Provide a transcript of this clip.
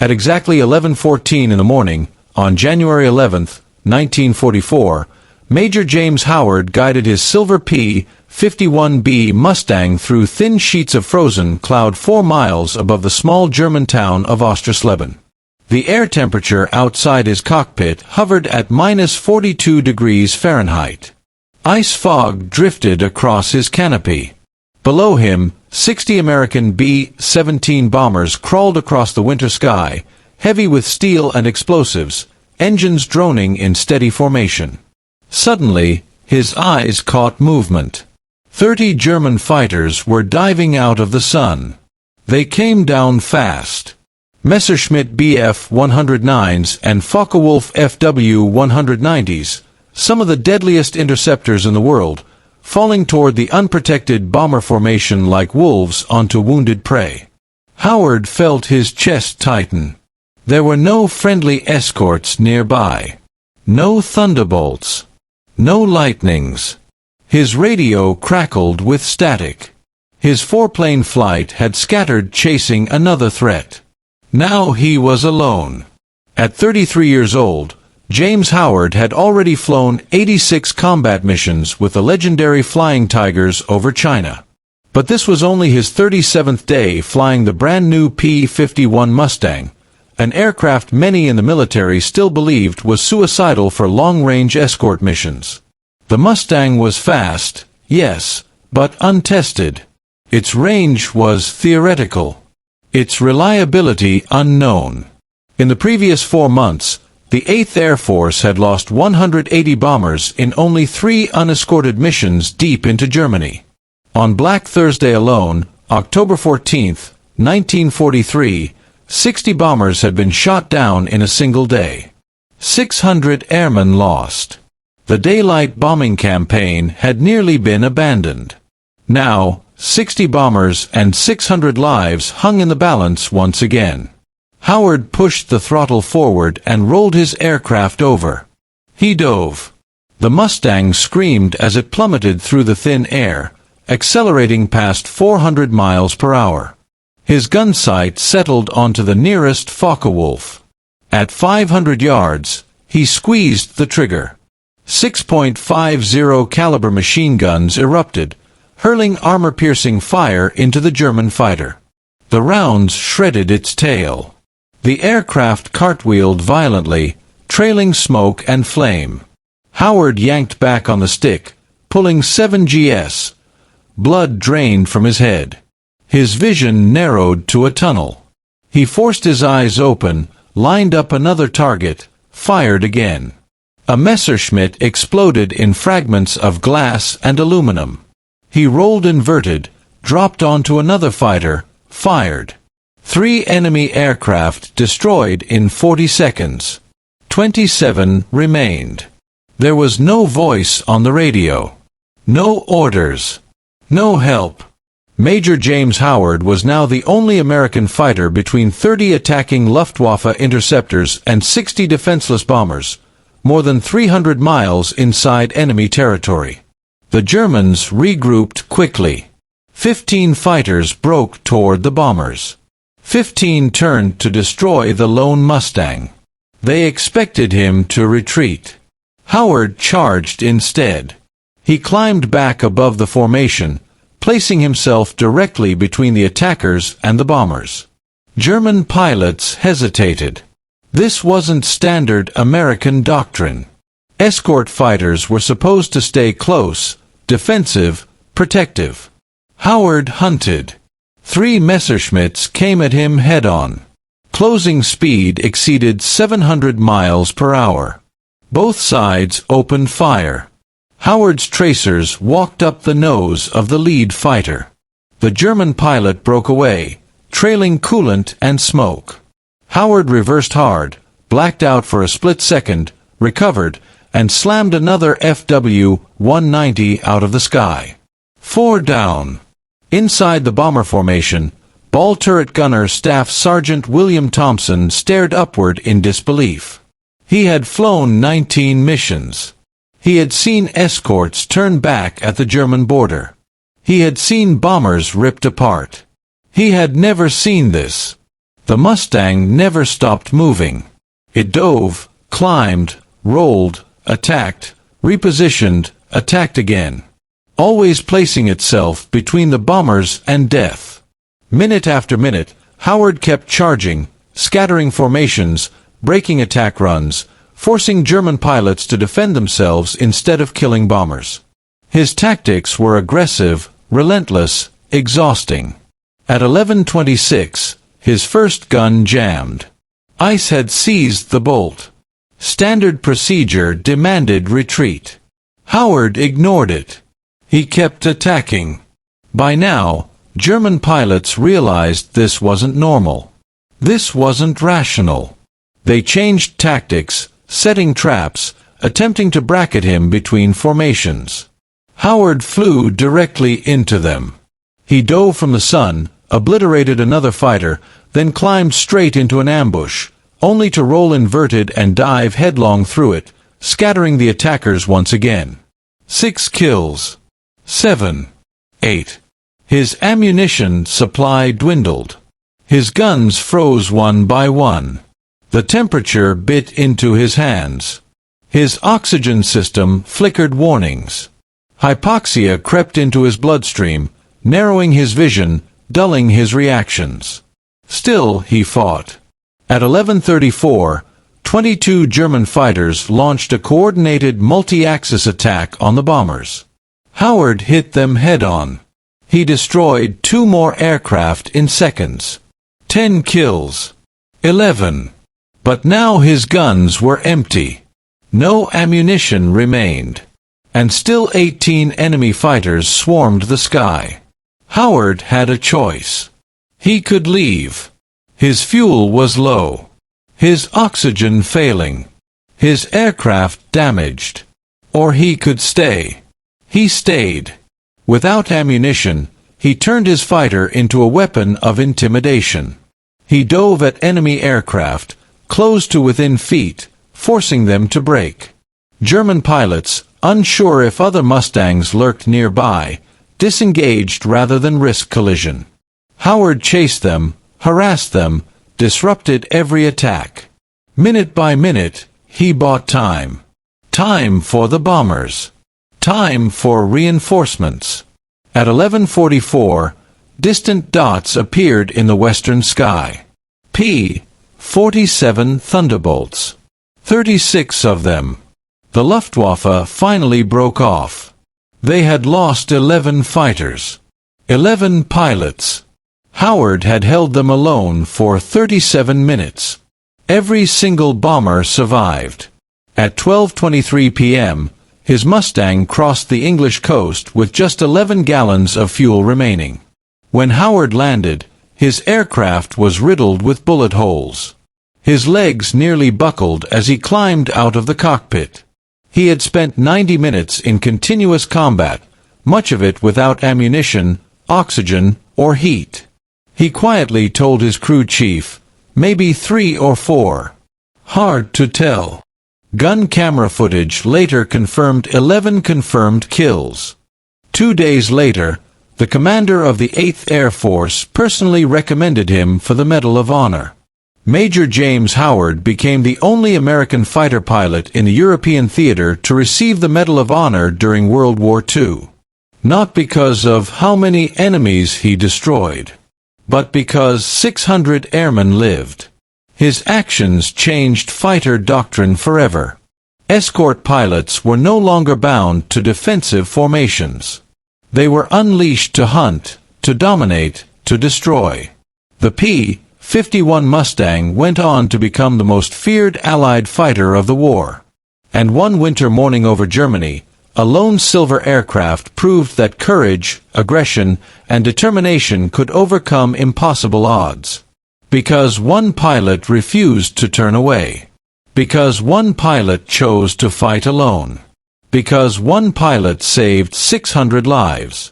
At exactly 11:14 in the morning, on January 11, 1944, Major James Howard guided his silver P-51 Mustang through thin sheets of frozen cloud 4 miles above the small German town of Ostersleben. The air temperature outside his cockpit hovered at -42 degrees Fahrenheit. Ice fog drifted across his canopy. Below him, 60 American B-17 bombers crawled across the winter sky, heavy with steel and explosives, engines droning in steady formation. Suddenly, his eyes caught movement. 30 German fighters were diving out of the sun. They came down fast. Messerschmitt Bf-109s and Focke-Wulf FW-190s, some of the deadliest interceptors in the world, falling toward the unprotected bomber formation like wolves onto wounded prey. Howard felt his chest tighten. There were no friendly escorts nearby. No thunderbolts. No lightnings. His radio crackled with static. His 4-plane flight had scattered chasing another threat. Now he was alone. At 33 years old, James Howard had already flown 86 combat missions with the legendary Flying Tigers over China. But this was only his 37th day flying the brand-new P-51 Mustang, an aircraft many in the military still believed was suicidal for long-range escort missions. The Mustang was fast, yes, but untested. Its range was theoretical. Its reliability unknown. In the previous 4 months, the 8th Air Force had lost 180 bombers in only 3 unescorted missions deep into Germany. On Black Thursday alone, October 14, 1943, 60 bombers had been shot down in a single day. 600 airmen lost. The daylight bombing campaign had nearly been abandoned. Now, 60 bombers and 600 lives hung in the balance once again. Howard pushed the throttle forward and rolled his aircraft over. He dove. The Mustang screamed as it plummeted through the thin air, accelerating past 400 miles per hour. His gun sight settled onto the nearest Focke-Wulf. At 500 yards, he squeezed the trigger. 6.50 caliber machine guns erupted, hurling armor-piercing fire into the German fighter. The rounds shredded its tail. The aircraft cartwheeled violently, trailing smoke and flame. Howard yanked back on the stick, pulling 7 Gs. Blood drained from his head. His vision narrowed to a tunnel. He forced his eyes open, lined up another target, fired again. A Messerschmitt exploded in fragments of glass and aluminum. He rolled inverted, dropped onto another fighter, fired. 3 enemy aircraft destroyed in 40 seconds. 27 remained. There was no voice on the radio. No orders. No help. Major James Howard was now the only American fighter between 30 attacking Luftwaffe interceptors and 60 defenseless bombers, more than 300 miles inside enemy territory. The Germans regrouped quickly. 15 fighters broke toward the bombers. 15 turned to destroy the lone Mustang. They expected him to retreat. Howard charged instead. He climbed back above the formation, placing himself directly between the attackers and the bombers. German pilots hesitated. This wasn't standard American doctrine. Escort fighters were supposed to stay close, defensive, protective. Howard hunted. 3 Messerschmitts came at him head-on. Closing speed exceeded 700 miles per hour. Both sides opened fire. Howard's tracers walked up the nose of the lead fighter. The German pilot broke away, trailing coolant and smoke. Howard reversed hard, blacked out for a split second, recovered, and slammed another FW-190 out of the sky. 4 down. Inside the bomber formation, ball turret gunner Staff Sergeant William Thompson stared upward in disbelief. He had flown 19 missions. He had seen escorts turn back at the German border. He had seen bombers ripped apart. He had never seen this. The Mustang never stopped moving. It dove, climbed, rolled, attacked, repositioned, attacked again, always placing itself between the bombers and death. Minute after minute, Howard kept charging, scattering formations, breaking attack runs, forcing German pilots to defend themselves instead of killing bombers. His tactics were aggressive, relentless, exhausting. At 11:26, his first gun jammed. Ice had seized the bolt. Standard procedure demanded retreat. Howard ignored it. He kept attacking. By now, German pilots realized this wasn't normal. This wasn't rational. They changed tactics, setting traps, attempting to bracket him between formations. Howard flew directly into them. He dove from the sun, obliterated another fighter, then climbed straight into an ambush, only to roll inverted and dive headlong through it, scattering the attackers once again. 6 kills. 7. 8. His ammunition supply dwindled. His guns froze one by one. The temperature bit into his hands. His oxygen system flickered warnings. Hypoxia crept into his bloodstream, narrowing his vision, dulling his reactions. Still he fought. At 11:34, 22 German fighters launched a coordinated multi-axis attack on the bombers. Howard hit them head-on. He destroyed 2 more aircraft in seconds. 10 kills. 11. But now his guns were empty. No ammunition remained. And still 18 enemy fighters swarmed the sky. Howard had a choice. He could leave. His fuel was low. His oxygen failing. His aircraft damaged. Or he could stay. He stayed. Without ammunition, he turned his fighter into a weapon of intimidation. He dove at enemy aircraft, close to within feet, forcing them to break. German pilots, unsure if other Mustangs lurked nearby, disengaged rather than risk collision. Howard chased them, harassed them, disrupted every attack. Minute by minute, he bought time. Time for the bombers. Time for reinforcements. At 11:44, distant dots appeared in the western sky. P-47 Thunderbolts. 36 of them. The Luftwaffe finally broke off. They had lost 11 fighters. 11 pilots. Howard had held them alone for 37 minutes. Every single bomber survived. At 12:23 p.m., his Mustang crossed the English coast with just 11 gallons of fuel remaining. When Howard landed, his aircraft was riddled with bullet holes. His legs nearly buckled as he climbed out of the cockpit. He had spent 90 minutes in continuous combat, much of it without ammunition, oxygen, or heat. He quietly told his crew chief, maybe 3 or 4. Hard to tell. Gun camera footage later confirmed 11 confirmed kills. 2 days later, the commander of the 8th Air Force personally recommended him for the Medal of Honor. Major James Howard became the only American fighter pilot in the European theater to receive the Medal of Honor during World War II. Not because of how many enemies he destroyed, but because 600 airmen lived. His actions changed fighter doctrine forever. Escort pilots were no longer bound to defensive formations. They were unleashed to hunt, to dominate, to destroy. The P-51 Mustang went on to become the most feared Allied fighter of the war. And one winter morning over Germany, a lone silver aircraft proved that courage, aggression, and determination could overcome impossible odds. Because one pilot refused to turn away. Because one pilot chose to fight alone. Because one pilot saved 600 lives.